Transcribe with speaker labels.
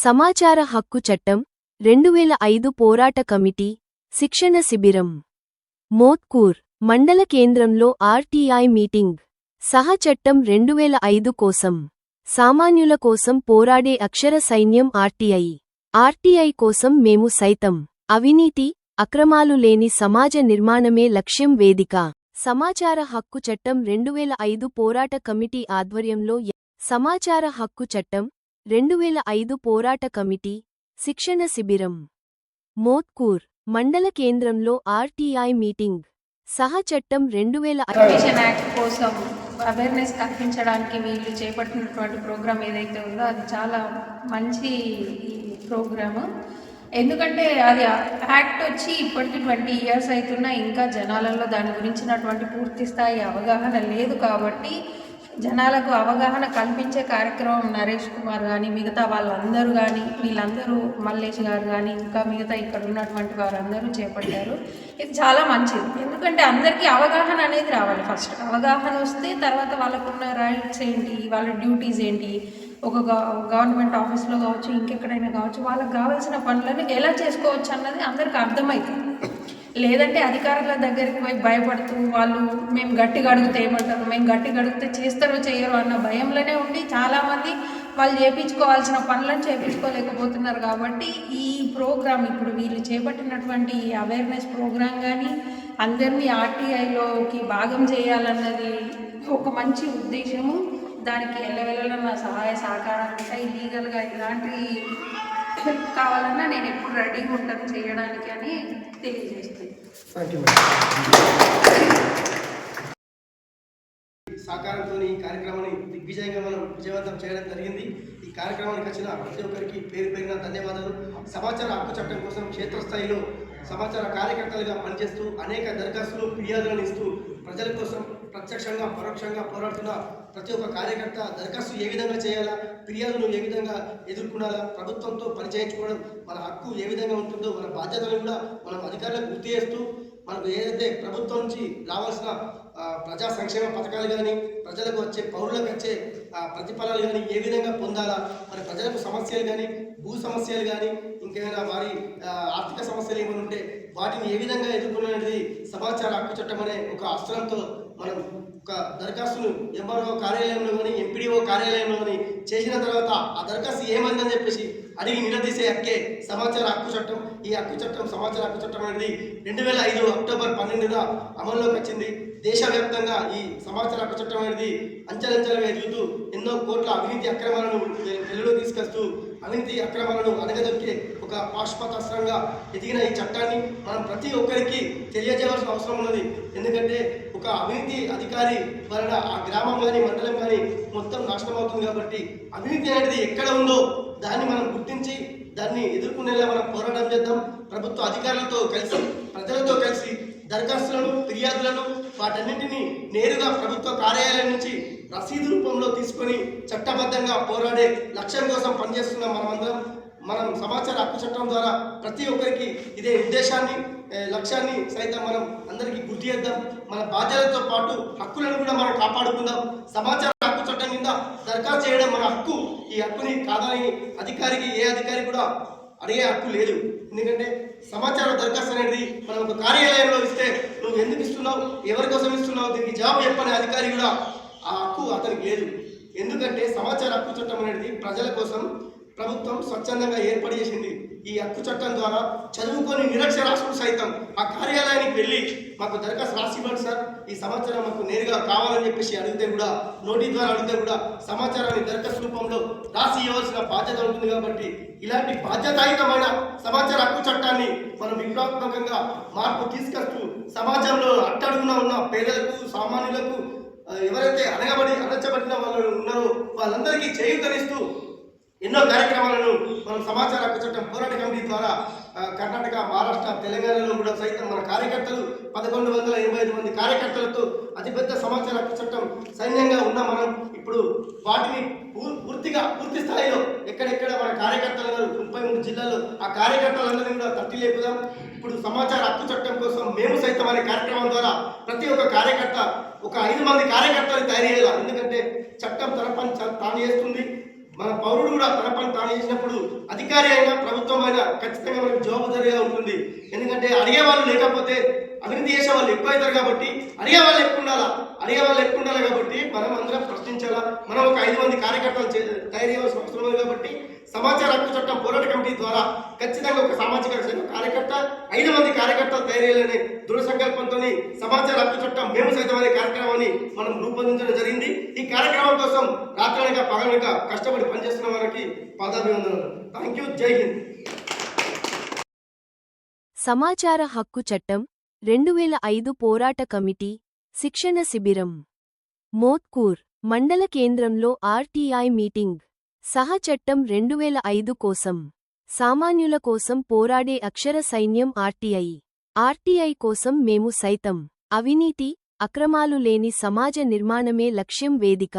Speaker 1: సమాచార హక్కు చట్టం 2005 పోరాట కమిటీ శిక్షణ శిబిరం మోత్కూర్ మండల కేంద్రంలో ఆర్టీఐ మీటింగ్ సహ చట్టం 2005 కోసం సామాన్యుల కోసం పోరాడే అక్షర సైన్యం ఆర్టీఐ కోసం మేము సైతం అవినీతి అక్రమాలు లేని సమాజ నిర్మాణమే లక్ష్యం వేదిక సమాచార హక్కు చట్టం 2005 పోరాట కమిటీ ఆధ్వర్యంలో సమాచార హక్కు చట్టం 2005 పోరాట కమిటీ శిక్షణ శిబిరం మోత్కూర్ మండల కేంద్రంలో ఆర్టీఐ మీటింగ్ సహ చట్టం 2005
Speaker 2: యాక్ట్ కోసం అవేర్నెస్ కల్పించడానికి వీళ్ళు చేపట్టినటువంటి ప్రోగ్రామ్ ఏదైతే ఉందో అది చాలా మంచి ప్రోగ్రాము. ఎందుకంటే అది యాక్ట్ వచ్చి ఇప్పటికి 20 years అవుతున్నా ఇంకా జనాలలో దాని గురించినటువంటి పూర్తి స్థాయి అవగాహన లేదు. కాబట్టి జనాలకు అవగాహన కల్పించే కార్యక్రమం నరేష్ కుమార్ కానీ మిగతా వాళ్ళందరూ కానీ వీళ్ళందరూ మల్లేష్ గారు కానీ ఇంకా మిగతా ఇక్కడ ఉన్నటువంటి వారందరూ చేపట్టారు. ఇది చాలా మంచిది. ఎందుకంటే అందరికీ అవగాహన అనేది రావాలి. ఫస్ట్ అవగాహన వస్తే తర్వాత వాళ్ళకున్న రైట్స్ ఏంటి, వాళ్ళ డ్యూటీస్ ఏంటి, ఒక గవర్నమెంట్ ఆఫీస్లో కావచ్చు ఇంకెక్కడైనా కావచ్చు వాళ్ళకి కావాల్సిన పనులను ఎలా చేసుకోవచ్చు అన్నది అందరికీ అర్థమవుతుంది. లేదంటే అధికారుల దగ్గరికి పోయి భయపడుతూ వాళ్ళు మేము గట్టిగా అడిగితే ఏమంటారు, మేము గట్టిగా అడిగితే చేస్తారో చేయరో అన్న భయంలోనే ఉండి చాలామంది వాళ్ళు చేయించుకోవాల్సిన పనులను చేయించుకోలేకపోతున్నారు. కాబట్టి ఈ ప్రోగ్రామ్ ఇప్పుడు వీళ్ళు చేపట్టినటువంటి అవేర్నెస్ ప్రోగ్రాం కానీ అందరినీ ఆర్టీఐలోకి భాగం చేయాలన్నది ఒక మంచి ఉద్దేశము. దానికి ఎల్లవెల్లలా నా సహాయ సహకారాలు ఉంటాయి. లీగల్గా ఇలాంటి కావాలన్నా నేను ఎప్పుడు రెడీగా ఉంటాను చేయడానికి అని తెలియజేస్తుంది.
Speaker 3: సహకారంతో ఈ కార్యక్రమాన్ని దిగ్విజయంగా మనం విజయవంతం చేయడం జరిగింది. ఈ కార్యక్రమానికి వచ్చిన ప్రతి ఒక్కరికి పేరు పేరున ధన్యవాదాలు. సమాచార హక్కు చట్టం కోసం క్షేత్రస్థాయిలో సమాచార కార్యకర్తలుగా పనిచేస్తూ అనేక దరఖాస్తులు ఫిర్యాదులను ఇస్తూ ప్రజల కోసం ప్రత్యక్షంగా పరోక్షంగా పోరాడుతున్న ప్రతి ఒక్క కార్యకర్త దరఖాస్తు ఏ విధంగా చేయాలా, ఫిర్యాదును ఏ విధంగా ఎదుర్కొనాలా, ప్రభుత్వంతో పనిచేయించుకోవడం మన హక్కు ఏ విధంగా ఉంటుందో మన బాధ్యతలను కూడా మనం అధికారులకు గుర్తు చేస్తూ మనకు ఏదైతే ప్రభుత్వం నుంచి రావాల్సిన ప్రజా సంక్షేమ పథకాలు కానీ ప్రజలకు వచ్చే పౌరులకు వచ్చే ప్రతిఫలాలు కానీ ఏ విధంగా పొందాలా, మరి ప్రజలకు సమస్యలు కానీ భూ సమస్యలు కానీ ఇంకేమైనా వారి ఆర్థిక సమస్యలు ఏమైనా ఉంటే వాటిని ఏ విధంగా ఎదుర్కొనేది సమాచార హక్కు చట్టం అనే ఒక అస్త్రంతో మనం ఒక దరఖాస్తును ఎంఆర్ఓ కార్యాలయంలో కానీ ఎంపీడీఓ కార్యాలయంలో కానీ చేసిన తర్వాత ఆ దరఖాస్తు ఏమైందని చెప్పేసి అడిగి నిలదీసే హక్కే సమాచార హక్కు చట్టం. ఈ హక్కు చట్టం సమాచార హక్కు చట్టం అనేది 2005 అక్టోబర్ 12న అమల్లోకి వచ్చింది. దేశవ్యాప్తంగా ఈ సమాచార హక్కు చట్టం అనేది అంచెలంచెలుగా ఎదుగుతూ ఎన్నో కోట్ల అవినీతి అక్రమాలను వెలుగులో తీసుకొస్తూ అవినీతి అక్రమాలను అణగదొక్కే ఒక పాశుపతాస్త్రంగా ఎదిగిన ఈ చట్టాన్ని మనం ప్రతి ఒక్కరికి తెలియజేయవలసిన అవసరం ఉన్నది. ఎందుకంటే ఒక అవినీతి అధికారి వలన ఆ గ్రామం కానీ మండలం కానీ మొత్తం నాశనం అవుతుంది. కాబట్టి అవినీతి అనేది ఎక్కడ ఉందో దాన్ని మనం గుర్తించి దాన్ని ఎదుర్కొనేలా మనం పోరాటం చేద్దాం. ప్రభుత్వ అధికారులతో కలిసి ప్రజలతో కలిసి దరఖాస్తులను ఫిర్యాదులను వాటన్నింటినీ నేరుగా ప్రభుత్వ కార్యాలయం నుంచి రసీదు రూపంలో తీసుకొని చట్టబద్ధంగా పోరాడే లక్ష్యం కోసం పనిచేస్తున్నాం మనమందరం. మనం సమాచార హక్కు చట్టం ద్వారా ప్రతి ఒక్కరికి ఇదే ఉద్దేశాన్ని లక్ష్యాన్ని సైతం మనం అందరికీ గుర్తు చేద్దాం. మన బాధ్యతలతో పాటు హక్కులను కూడా మనం కాపాడుకుందాం. సమాచార హక్కు చట్టం కింద దరఖాస్తు చేయడం మన హక్కు. ఈ హక్కుని కాదని ఏ అధికారి కూడా అడిగే హక్కు లేదు. ఎందుకంటే సమాచార దరఖాస్తు అనేది మనం ఒక కార్యాలయంలో ఇస్తే నువ్వు ఎందుకు ఇస్తున్నావు, ఎవరి కోసం ఇస్తున్నావు, దీనికి జవాబు చెప్పనే అధికారి కూడా ఆ హక్కు అతనికి లేదు. ఎందుకంటే సమాచార హక్కు చట్టం అనేది ప్రజల కోసం ప్రభుత్వం స్వచ్ఛందంగా ఏర్పాటు చేసింది. ఈ హక్కు చట్టం ద్వారా చదువుకొని నిరక్షరాస్యులు సైతం ఆ కార్యాలయానికి వెళ్ళి మాకు దరఖాస్తు రాసి ఇవ్వండి సార్, ఈ సమాచారం మాకు నేరుగా కావాలని చెప్పేసి అడిగితే కూడా నోటీస్ ద్వారా అడిగితే కూడా సమాచారాన్ని దరఖాస్తు రూపంలో రాసి ఇవ్వాల్సిన బాధ్యత ఉంటుంది. కాబట్టి ఇలాంటి బాధ్యతాయుతమైన సమాచార హక్కు చట్టాన్ని మనం విప్లవాత్మకంగా మార్పు తీసుకొస్తూ సమాజంలో అట్టడుగున ఉన్న పేదలకు సామాన్యులకు ఎవరైతే అణచబడిన వాళ్ళు ఉన్నారో వాళ్ళందరికీ చేయూతనిస్తూ ఎన్నో కార్యక్రమాలను మనం సమాచార హక్కు చట్టం పోరాట కమిటీ ద్వారా కర్ణాటక, మహారాష్ట్ర, తెలంగాణలో కూడా సైతం మన కార్యకర్తలు 1185 మంది కార్యకర్తలతో అతిపెద్ద సమాచార హక్కు చట్టం సైన్యంగా ఉన్న మనం ఇప్పుడు వాటిని పూర్తి స్థాయిలో ఎక్కడెక్కడ మన కార్యకర్తలు 33 జిల్లాల్లో ఆ కార్యకర్తలందరినీ కూడా తట్టి లేపుదాం. ఇప్పుడు సమాచార హక్కు చట్టం కోసం మేము సైతం అనే కార్యక్రమం ద్వారా ప్రతి ఒక్క కార్యకర్త ఒక 5 మంది కార్యకర్తలు తయారు చేయాలి. ఎందుకంటే చట్టం తన పని తాను చేస్తుంది. మన పౌరుడు కూడా తన పని తాను చేసినప్పుడు అధికారి అయినా ప్రభుత్వం అయినా ఖచ్చితంగా మనకు జవాబుదారీగా ఉంటుంది. ఎందుకంటే అడిగే వాళ్ళు లేకపోతే అభివృద్ధి చేసే వాళ్ళు ఎక్కువ అవుతారు కాబట్టి అడిగే వాళ్ళు ఎక్కువ ఉండాలి కాబట్టి మనం అందరం ప్రశ్నించాలా. మనం ఒక 5 మంది కార్యకర్తలు తయారు చేయాల్సిన అవసరం ఉంది కాబట్టి సమాచార హక్కు చట్టం పోరాట కమిటీ ద్వారా ఖచ్చితంగా ఒక సామాజిక కార్యకర్త 5 మంది కార్యకర్తలు తయారు చేయాలనే దృఢ సంకల్పంతో సమాచార హక్కు చట్టం మేము సైతం అనే కార్యక్రమాన్ని మనం రూపొందించడం జరిగింది. ఈ కార్యక్రమం కోసం రాత్రనక పగలనక కష్టపడి పనిచేస్తున్న వారికి పాదాభివందనలు. Thank you. జై హింద్.
Speaker 1: సమాచార హక్కు చట్టం 2005 పోరాట కమిటీ శిక్షణ శిబిరం మోత్కూర్ మండల కేంద్రంలో ఆర్టీఐ మీటింగ్. సహ చట్టం 2005 కోసం సామాన్యుల కోసం పోరాడే అక్షర సైన్యం ఆర్టీఐ కోసం మేము సైతం అవినీతి అక్రమాలు లేని సమాజ నిర్మాణమే లక్ష్యం. వేదిక